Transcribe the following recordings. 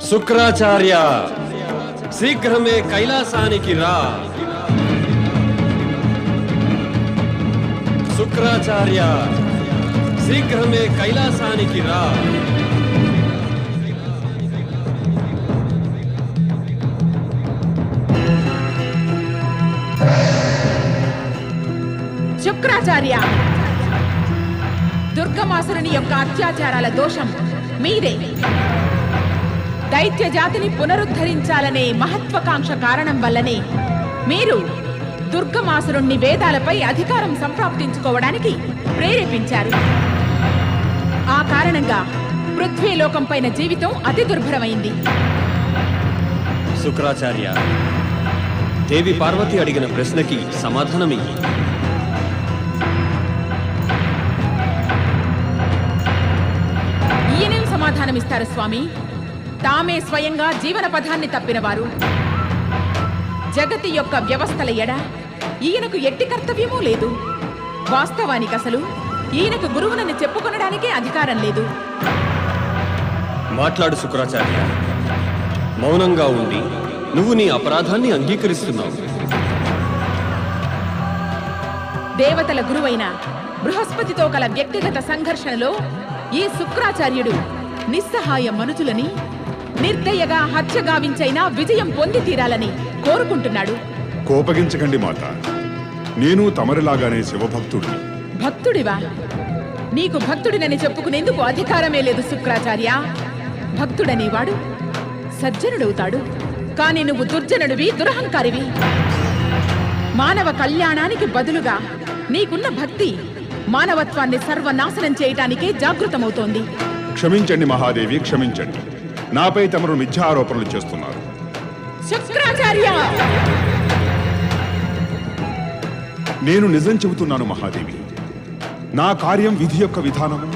శుక్రాచార్య, శీఘ్రమే కైలాసానికి రా. శుక్రాచార్య, శీఘ్రమే కైలాసానికి రా. శుక్రాచార్య, దుర్గమాసురుని యొక్క అత్యాచారాల దోషం మీదే. దైత్య జాతిని పునరుద్ధరించాలనే మహత్వాకాంక్ష కారణం వల్లనే మీరు దుర్గమాసురుణ్ణి వేదాలపై అధికారం సంప్రాప్తించుకోవడానికి ప్రేరేపించారు. ఆ కారణంగా పృథ్వీలోకం పైన జీవితం అతి దుర్భరమైంది. శుక్రాచార్య, దేవి పార్వతి అడిగిన ప్రశ్నకి సమాధానమియ్యి. ఈయనేం సమాధానమిస్తారు స్వామి? తామే స్వయంగా జీవన పథాన్ని తప్పినవారు. జగతి యొక్క వ్యవస్థల ఎడ ఈయనకు ఎట్టి కర్తవ్యమూ లేదు. వాస్తవానికి అసలు ఈయనకు గురువునని చెప్పుకొనడానికే అధికారం లేదు. మాట్లాడు శుక్రాచార్య. మౌనంగా ఉండి నువ్వు నీ అపరాధాన్ని అంగీకరిస్తున్నావు. దేవతల గురువైన బృహస్పతితో కల వ్యక్తిగత సంఘర్షణలో ఈ శుక్రాచార్యుడు నిస్సహాయ మనుజులని నిర్దయగా హత్య గావించైనా విజయం పొంది తీరాలని కోరుకుంటున్నాడు. కోపగించకండి మాత. నేను తమరిలాగానే శివభక్తుడిని. భక్తుడివా? నీకు భక్తుడినని చెప్పుకునేందుకు అధికారమే లేదు శుక్రాచార్య. భక్తుడనేవాడు సజ్జనుడవుతాడు. కాని నువ్వు దుర్జనుడివి, దురహంకారివి. మానవ కళ్యాణానికి బదులుగా నీకున్న భక్తి మానవత్వాన్ని సర్వనాశనం చేయటానికే జాగృతమవుతోంది. క్షమించండి మహాదేవి, క్షమించండి. నాపై తమరు మిథ్యారోపణలు చేస్తున్నారు. శుక్రాచార్య, నేను నిజం చెబుతున్నాను మహాదేవి. నా కార్యం విధి యొక్క విధానము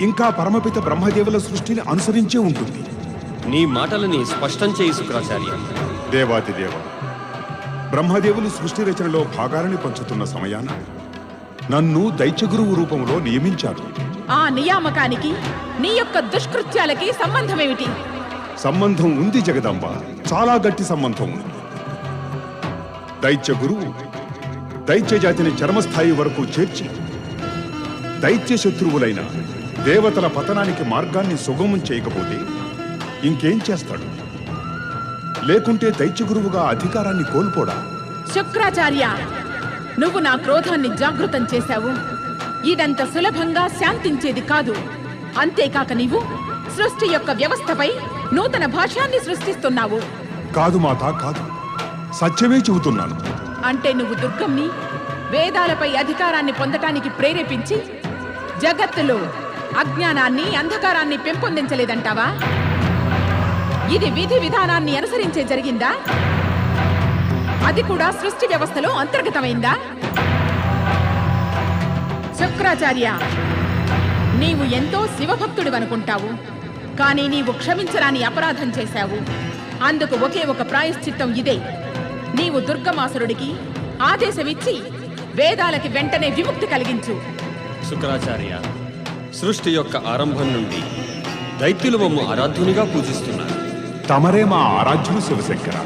ఇంకా పరమపిత బ్రహ్మదేవుల సృష్టిని అనుసరించే ఉంటుంది. నీ మాటలని స్పష్టం చేయి శుక్రాచార్య. దేవాదిదేవ, బ్రహ్మదేవులు సృష్టి రచనలో భాగాలని పంచుతున్న సమయాన నన్ను దైత్యగురువు రూపంలో నియమించారు. ఆ నియామకానికి నీ యొక్క దుష్కృత్యాలకి సంబంధమేమిటి? సంబంధం ఉంది జగదంబ, చాలా గట్టి సంబంధం ఉంది. దైత్య గురువు దైత్య జాతిని చరమస్థాయి వరకు చేర్చి దైత్య శత్రువులైన దేవతల పతనానికి మార్గాన్ని సుగమం చేయకపోతే ఇంకేం చేస్తాడు? లేకుంటే దైత్య గురువుగా అధికారాన్ని కోల్పోడా? శుక్రాచార్య, నువ్వు నా క్రోధాన్ని జాగృతం చేశావు. ఇదంత సులభంగా శాంతించేది కాదు. అంతేకాక నీవు సృష్టి యొక్క వ్యవస్థపై నూతన భాష్యాన్ని సృష్టిస్తున్నావు. కాదు మాత, కాదు. సత్యమే చెబుతున్నాను. అంటే నువ్వు దుర్గంని వేదాలపై అధికారాన్ని పొందటానికి ప్రేరేపించి జగత్తులో అజ్ఞానాన్ని, అంధకారాన్ని పెంపొందించలేదంటావా? ఇది విధి విధానాన్ని అనుసరించే జరిగిందా? అది కూడా సృష్టి వ్యవస్థలో అంతర్గతమైందా? శుక్రాచార్య, నీవు ఎంతో శివభక్తుడివనుకుంటావు. కానీ నీవు క్షమించరాని అపరాధం చేశావు. అందుకు ఒకే ఒక ప్రాయశ్చిత్తం ఇదే. నీవు దుర్గమాసురుడికి ఆదేశమిచ్చి వేదాలకి వెంటనే విముక్తి కలిగించు. శుక్రాచార్య, సృష్టి యొక్క ఆరంభం నుండి దైత్యులు మమ్ము ఆరాధ్యునిగా పూజిస్తున్నారు. తమరే మా ఆరాధ్యులు శివశంకర.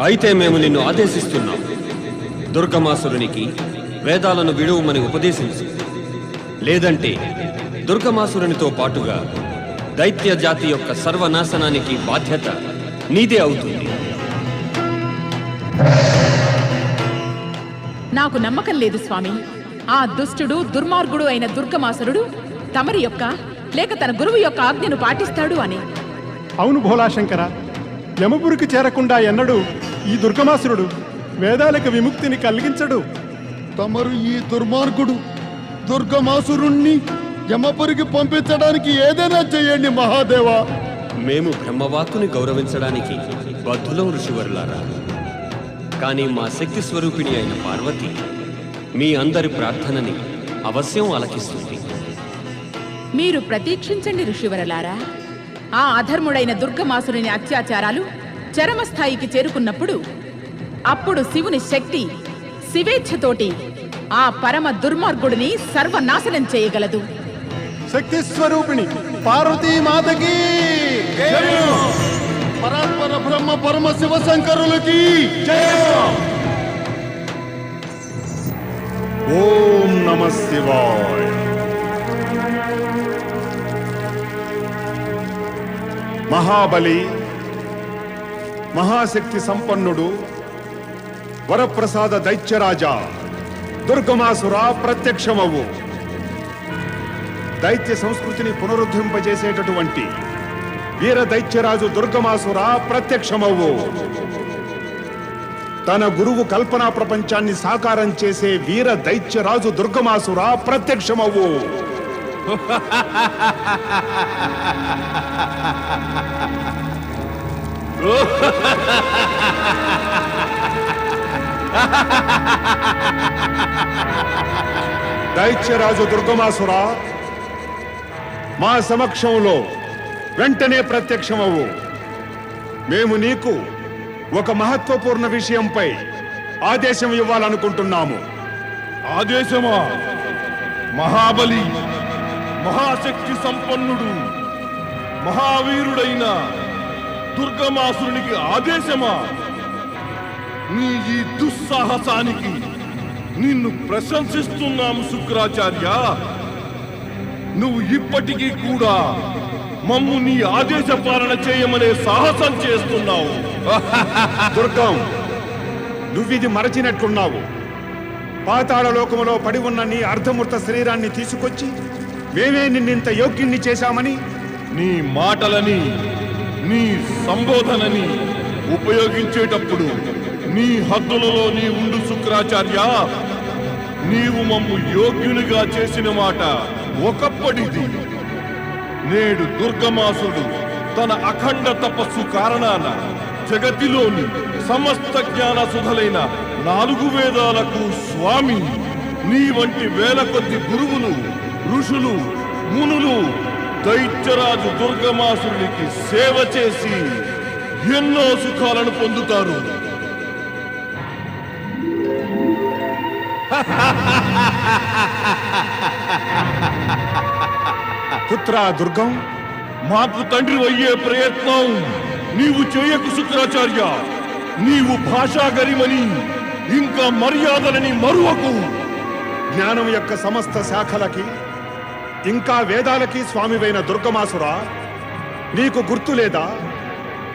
అయితే మేము నిన్ను ఆదేశిస్తున్నాం. దుర్గమాసురునికి వేదాలను విడువమని ఉపదేశించు. లేదంటే దుర్గమాసురునితో పాటుగా దైత్య జాతి యొక్క సర్వనాశనానికి బాధ్యత నీదే అవుతుంది. నాకు నమ్మకం లేదు స్వామి. ఆ దుష్టుడు, దుర్మార్గుడు అయిన దుర్గమాసురుడు తమరి యొక్క లేక తన గురువు యొక్క ఆజ్ఞను పాటిస్తాడు అని. అవును భోలాశంకర, యమపురికి చేరకుండా ఎన్నడూ ఈ దుర్గమాసురుడు వేదాలకు విముక్తిని కలిగించడు. తమరు ఈ దుర్మార్గుడు దుర్గమాసురుణ్ణి యమపురికి పంపించడానికి ఏదైనా చేయండి మహాదేవా. మేము బ్రహ్మవాక్కుని గౌరవించడానికి బద్ధులం ఋషివరులారా. కానీ మా శక్తి స్వరూపిణి అయిన పార్వతి మీ అందరి ప్రార్థనని అవశ్యం ఆలకిస్తుంది. మీరు ప్రతీక్షించండి ఋషివరలారా. ఆ అధర్ముడైన దుర్గమాసురుని అత్యాచారాలు చరమస్థాయికి చేరుకున్నప్పుడు అప్పుడు శివుని శక్తి శివేచ్ఛతోటి ఆ పరమ దుర్మార్గుడిని సర్వనాశనం చేయగలదు. శక్తి స్వరూపిణి పార్వతీ మాతకి. బ్రహ్మ పరమ శివశంకరులకి ఓం నమ శివాయ. మహాబలి, మహాశక్తి సంపన్నుడు, వరప్రసాద దైత్యరాజా దుర్గమాసుర ప్రత్యక్షమవు. దైత్య సంస్కృతిని పునరుద్ధరింపజేసేటటువంటి వీర దైత్యరాజు దుర్గమాసుర ప్రత్యక్షమవు. తన గురువు కల్పనా ప్రపంచాన్ని సాకారం చేసే వీర దైత్యరాజు దుర్గమాసుర ప్రత్యక్షమవు. దైత్యరాజు దుర్గమాసుర మా సమక్షంలో వెంటనే ప్రత్యక్షమవు. మేము నీకు ఒక మహత్వపూర్ణ విషయంపై ఆదేశం ఇవ్వాలనుకుంటున్నాము. ఆదేశమా? మహాబలి, మహాశక్తి సంపన్నుడు, మహావీరుడైన దుర్గమాసురునికి ఆదేశమా? నీ ఈ దుస్సాహసానికి నిన్ను ప్రశంసిస్తున్నాము శుక్రాచార్య. నువ్వు ఇప్పటికీ కూడా మమ్ము నీ ఆదేశ పాలన చేయమనే సాహసం చేస్తున్నావు. దుర్గం, నువ్విది మరచినట్లున్నావు. పాతాళ లోకములో పడి ఉన్న నీ అర్ధమూర్త శరీరాన్ని తీసుకొచ్చి మేమే నిన్నింత యోగ్యుణ్ణి చేశామని నీ మాటలని, నీ సంబోధనని ఉపయోగించేటప్పుడు నీ హద్దులలో నీ ఉండు శుక్రాచార్య. నీవు మమ్ము యోగ్యునిగా చేసిన మాట ఒకప్పటిది. నేడు దుర్గమాసుడు తన అఖండ తపస్సు కారణాన జగతిలోని సమస్త జ్ఞాన సుధలైన 4 వేదాలకు స్వామి. నీ వంటి వేల కొద్ది గురువులు, ఋషులు, మునులు దైత్యరాజు దుర్గమాసురునికి సేవ చేసి ఎన్నో సుఖాలను పొందుతారు. పుత్ర దుర్గం, మాకు తండ్రి అయ్యే ప్రయత్నం నీవు చేయకు శుక్రాచార్య. నీవు భాషా గరిమని ఇంకా మర్యాదలని మరువకు. జ్ఞానం యొక్క సమస్త శాఖలకి ఇంకా వేదాలకి స్వామివైన దుర్గమాసుర, నీకు గుర్తు లేదా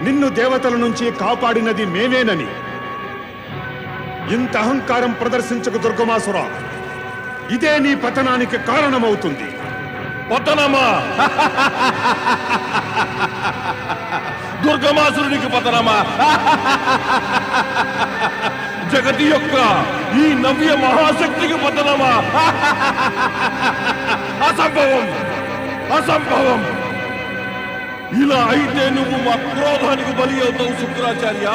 నిన్ను దేవతల నుంచి కాపాడినది మేమేనని? ఇంత అహంకారం ప్రదర్శించకు దుర్గమాసుర. ఇదే నీ పతనానికి కారణమవుతుంది. పతనమా? దుర్గమాసురునికి పతనమా? జగతి యొక్క ఈ నవ్య మహాశక్తికి పతనమా? అసంభవం, అసంభవం. ఇలా అయితే నువ్వు మా క్రోధానికి బలి అవుతావు శుక్రాచార్య.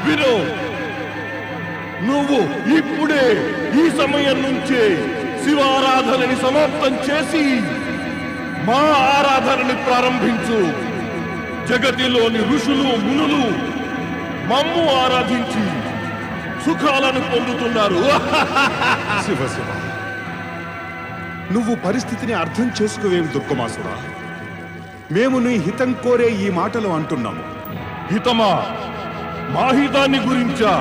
విను, నువ్వు ఇప్పుడే ఈ సమయం నుంచే శివారాధనని సమాప్తం చేసి మా ఆరాధనని ప్రారంభించు. జగతిలోని ఋషులు, మునులు మమ్ము ఆరాధించి సుఖాలను పొందుతున్నారు. శివ శివ, నువ్వు పరిస్థితిని అర్థం చేసుకోవేం దుర్గమాసుర? మేము నీ హితం కోరే ఈ మాటలు అంటున్నాము. హితమా? మా హితాన్ని గురించా?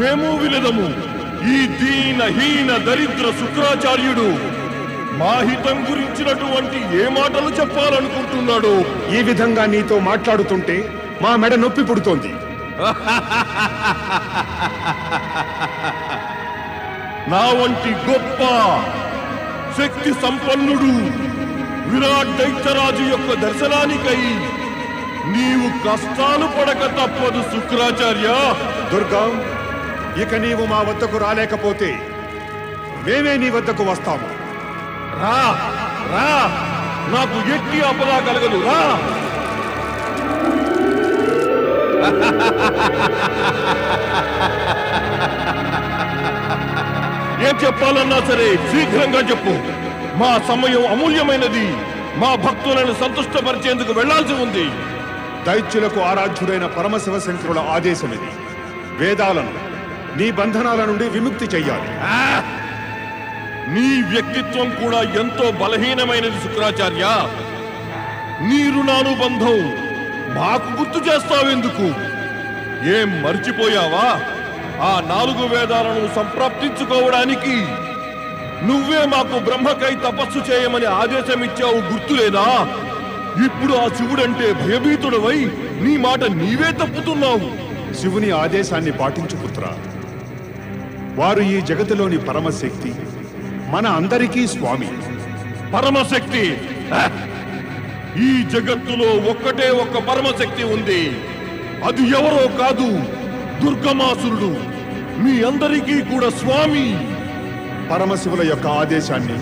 మేము వినదము. ఈ దీన హీన దరిద్ర శుక్రాచార్యుడు మా హితం గురించినటువంటి ఏ మాటలు చెప్పాలనుకుంటున్నాడు? ఈ విధంగా నీతో మాట్లాడుతుంటే మా మెడ నొప్పి పుడుతోంది. నా వంటి గొప్ప శక్తి సంపన్నుడు విరాట్ దైత్యరాజు యొక్క దర్శనానికై నీవు కష్టాలు పడక తప్పదు శుక్రాచార్య. దుర్గం, ఇక నీవు మా వద్దకు రాలేకపోతే మేమే నీ వద్దకు వస్తాము. రా రా, నాకు ఎట్టి అపదా కలగదు. రా. ఏం చెప్పాలన్నా సరే శీఘ్రంగా చెప్పు. మా సమయం అమూల్యమైనది. మా భక్తులను సంతుష్టపరిచేందుకు వెళ్లాల్సి ఉంది. దైత్యులకు ఆరాధ్యుడైన పరమశివశంకరుల ఆదేశమిది. వేదాలను నీ బంధనాల నుండి విముక్తి చెయ్యాలి. నీ వ్యక్తిత్వం కూడా ఎంతో బలహీనమైనది శుక్రాచార్య. నీ రుణానుబంధం మాకు గుర్తు చేస్తావెందుకు? ఏం మర్చిపోయావా? ఆ 4 వేదాలను సంప్రాప్తించుకోవడానికి నువ్వే మాకు బ్రహ్మకై తపస్సు చేయమని ఆదేశమిచ్చావు, గుర్తులేదా? ఇప్పుడు ఆ శివుడంటే భయభీతుడవై నీ మాట నీవే తప్పుతున్నావు. శివుని ఆదేశాన్ని పాటించు పుత్ర. వారు ఈ జగతిలోని పరమశక్తి, మన అందరికీ స్వామి. పరమశక్తి? హ! ఈ జగత్తులో ఒక్కటే ఒక్క పరమశక్తి ఉంది. అది ఎవరో కాదు, దుర్గమాసురుడు. మీ అందరికీ కూడా స్వామి. పరమశివుల యొక్క ఆదేశాన్ని,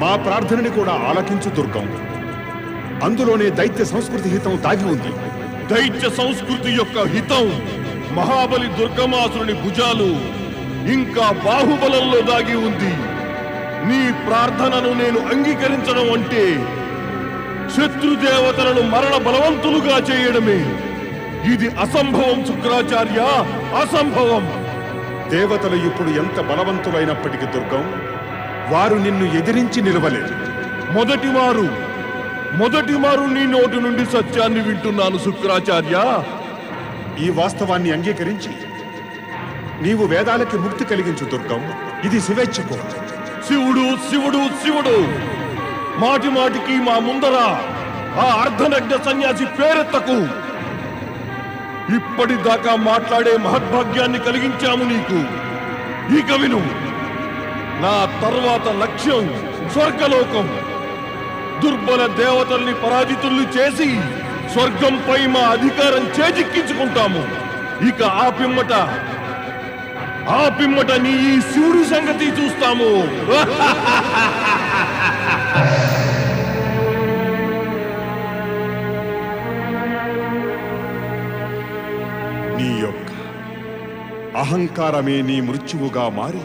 మా ప్రార్థనని కూడా ఆలకించు దుర్గం. అందులోనే దైత్య సంస్కృతి హితం దాగి ఉంది. దైత్య సంస్కృతి యొక్క హితం మహాబలి దుర్గమాసురుని భుజాలు ఇంకా బాహుబలంలో దాగి ఉంది. నీ ప్రార్థనను నేను అంగీకరించడం అంటే శత్రుదేవతలను మరణ బలవంతులుగా చేయడమే. ఇది అసంభవం శుక్రాచార్య, అసంభవం. దేవతలు ఇప్పుడు ఎంత బలవంతులైనప్పటికీ దుర్గం, వారు నిన్ను ఎదిరించి నిలవలేదు. మొదటి మారు నీ నోటి నుండి సత్యాన్ని వింటున్నాను శుక్రాచార్య. ఈ వాస్తవాన్ని అంగీకరించి నీవు వేదాలకి ముక్తి కలిగించు దుర్గం. ఇది శివేచ్ఛకు. శివుడు శివుడు శివుడు మాటి మాటికి మా ముందర ఆ అర్ధనగ్న సన్యాసి పేరెత్తకు. ఇప్పటిదాకా మాట్లాడే మహద్భాగ్యాన్ని కలిగించాము నీకు. ఇక విను, నా తర్వాత లక్ష్యం స్వర్గలోకం. దుర్బల దేవతల్ని పరాజితుల్ని చేసి స్వర్గంపై మా అధికారం చేజిక్కించుకుంటాము. ఇక ఆ పిమ్మట నీ ఈ శివుడి సంగతి చూస్తాము. నీ యొక్క అహంకారమే నీ మృత్యువుగా మారి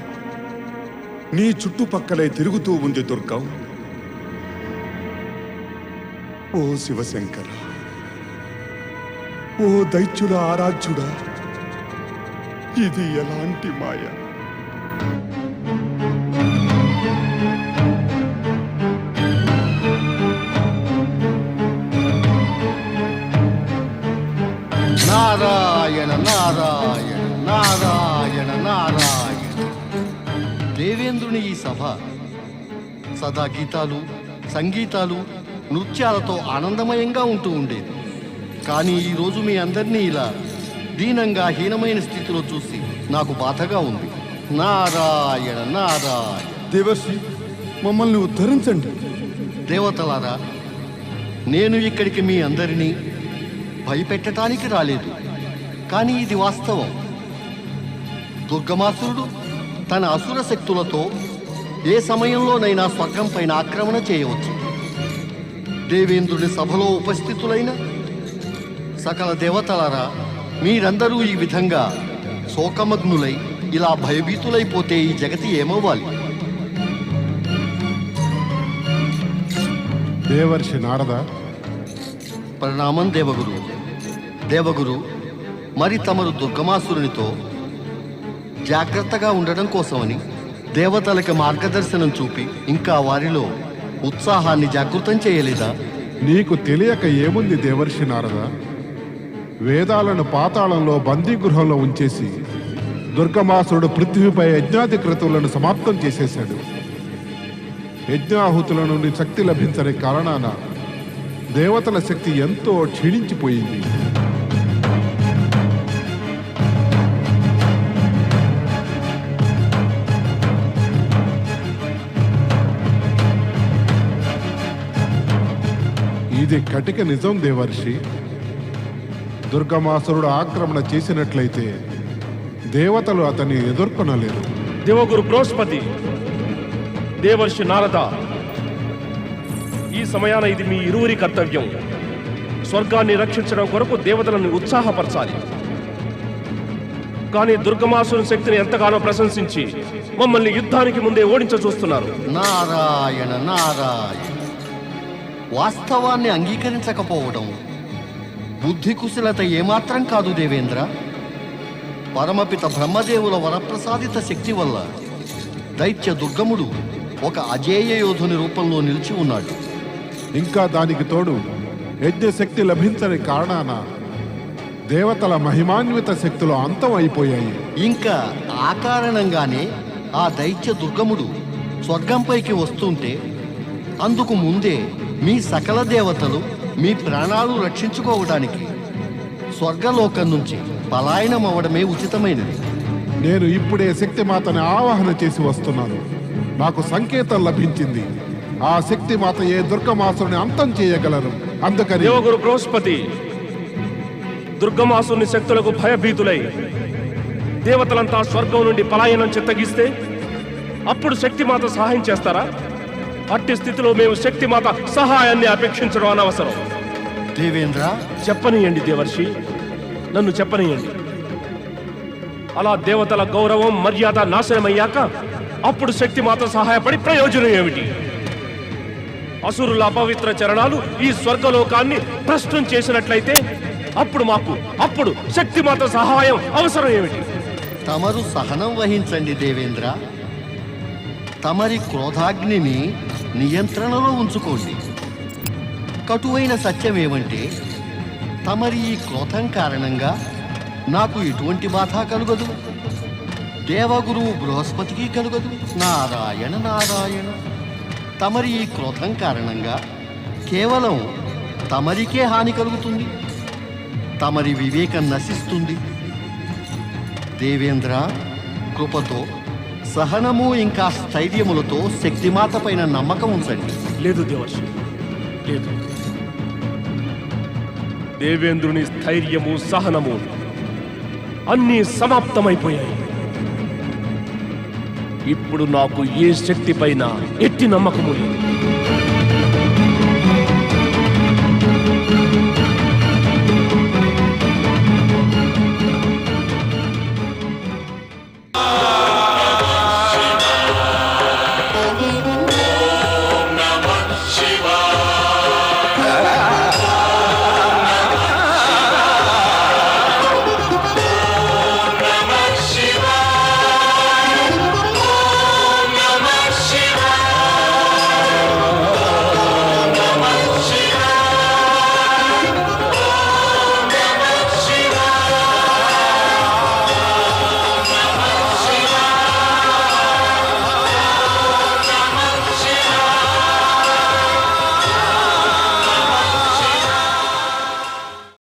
నీ చుట్టుపక్కలే తిరుగుతూ ఉంది దుర్గం. ఓ శివశంకర, ఓ దైత్యుల ఆరాధ్యుడా, ఇది ఎలాంటి మాయ! నారాయణ నారాయణ నారాయణ నారాయణ. దేవేంద్రుని ఈ సభ సదా గీతాలు, సంగీతాలు, నృత్యాలతో ఆనందమయంగా ఉంటూ ఉండేది. కానీ ఈరోజు మీ అందరినీ ఇలా దీనంగా, హీనమైన స్థితిలో చూసి నాకు బాధగా ఉంది. నారాయణ నారాయణ. దేవర్షి, మమ్మల్ని ఉద్ధరించండి. దేవతలారా, నేను ఇక్కడికి మీ అందరినీ భయపెట్టడానికి రాలేదు. కానీ ఇది వాస్తవం. దుర్గమాసురుడు తన అసుర శక్తులతో ఏ సమయంలోనైనా స్వర్గం పైన ఆక్రమణ చేయవచ్చు. దేవేంద్రుని సభలో ఉపస్థితులైన సకల దేవతలారా, మీరందరూ ఈ విధంగా శోకమగ్నులై ఇలా భయభీతులైపోతే ఈ జగతి ఏమవ్వాలి? దేవర్షి నారద, ప్రణామం దేవగురు. దేవగురు, మరి తమరు దుర్గమాసురునితో జాగ్రత్తగా ఉండడం కోసమని దేవతలకు మార్గదర్శనం చూపి ఇంకా వారిలో ఉత్సాహాన్ని జాగృతం చేయలేదా? నీకు తెలియక ఏముంది దేవర్షి నారద? వేదాలను పాతాళంలో బందీగృహంలో ఉంచేసి దుర్గమాసురుడు పృథ్వీపై యజ్ఞాది క్రతువులను సమాప్తం చేసేశాడు. యజ్ఞాహుతుల నుండి శక్తి లభించని కారణాన దేవతల శక్తి ఎంతో క్షీణించిపోయింది. ఇది కటిక నిజం దేవర్షి. దుర్గమాసురుడు ఆక్రమణ చేసినట్లయితే దేవతలు అతన్ని ఎదుర్కొనలేరు. దేవగురు బృహస్పతి, దేవర్షి నారద, ఈ సమయాన ఇది మీ ఇరువురి కర్తవ్యం. స్వర్గాన్ని రక్షించడం కొరకు దేవతలను ఉత్సాహపరచాలి. కానీ దుర్గమాసుని శక్తిని ఎంతగానో ప్రశంసించి మమ్మల్ని యుద్ధానికి ముందే ఓడించ చూస్తున్నారు. నారాయణ నారాయణ. వాస్తవాన్ని అంగీకరించకపోవడం బుద్ధి కుశలత ఏమాత్రం కాదు దేవేంద్ర. పరమపిత బ్రహ్మదేవుల వరప్రసాదిత శక్తి వల్ల దైత్య దుర్గముడు ఒక అజేయ యోధుని రూపంలో నిలిచి ఉన్నాడు. ఇంకా దానికి తోడు యజ్ఞశక్తి లభించని కారణాన దేవతల మహిమాన్విత శక్తులు అంతం అయిపోయాయి. ఇంకా ఆ కారణంగానే ఆ దైత్య దుర్గముడు స్వర్గంపైకి వస్తుంటే అందుకు ముందే మీ సకల దేవతలు మీ ప్రాణాలు రక్షించుకోవడానికి స్వర్గలోకం నుంచి పలాయనం అవ్వడమే ఉచితమైనది. నేను ఇప్పుడే శక్తిమాతని ఆవాహన చేసి వస్తున్నాను. నాకు సంకేతం లభించింది. ఆ శక్తిమాత ఏ దుర్గమాసుని అంతం చేయగలరు. అందుకని దేవగురు బృహస్పతి దుర్గమాసుని శక్తులకు భయభీతులై దేవతలంతా స్వర్గం నుండి పలాయనం చిత్తగిస్తే అప్పుడు శక్తిమాత సహాయం చేస్తారా? అట్టి స్థితిలో మేము శక్తిమాత సహాయాన్ని అపేక్షించడం అనవసరం. దేవేంద్ర, చెప్పనీయండి దేవర్షి, నన్ను చెప్పనీయండి. అలా దేవతల గౌరవం మర్యాద నాశనమయ్యాక అప్పుడు శక్తిమాత సహాయపడి ప్రయోజనం ఏమిటి? అసురుల అపవిత్ర చరణాలు ఈ స్వర్గలోకాన్ని భ్రష్టం చేసినట్లయితే అప్పుడు శక్తిమాత సహాయం అవసరం ఏమిటి? తమరు సహనం వహించండి దేవేంద్ర. తమరి క్రోధాగ్నిని నియంత్రణలో ఉంచుకోండి. కటువైన సత్యం ఏమంటే తమరి ఈ క్రోధం కారణంగా నాకు ఎటువంటి బాధ కలుగదు, దేవగురువు బృహస్పతికి కలుగదు. నారాయణ నారాయణ. తమరి ఈ క్రోధం కారణంగా కేవలం తమరికే హాని కలుగుతుంది. తమరి వివేకం నశిస్తుంది. దేవేంద్ర, కృపతో సహనము ఇంకా స్థైర్యములతో శక్తిమాత పైన నమ్మకం ఉంచండి. లేదు దేవర్షి, లేదు. దేవేంద్రుని స్థైర్యము సహనము అన్నీ సమాప్తమైపోయాయి. ఇప్పుడు నాకు ఏ శక్తి పైన ఎట్టి నమ్మకము లేదు.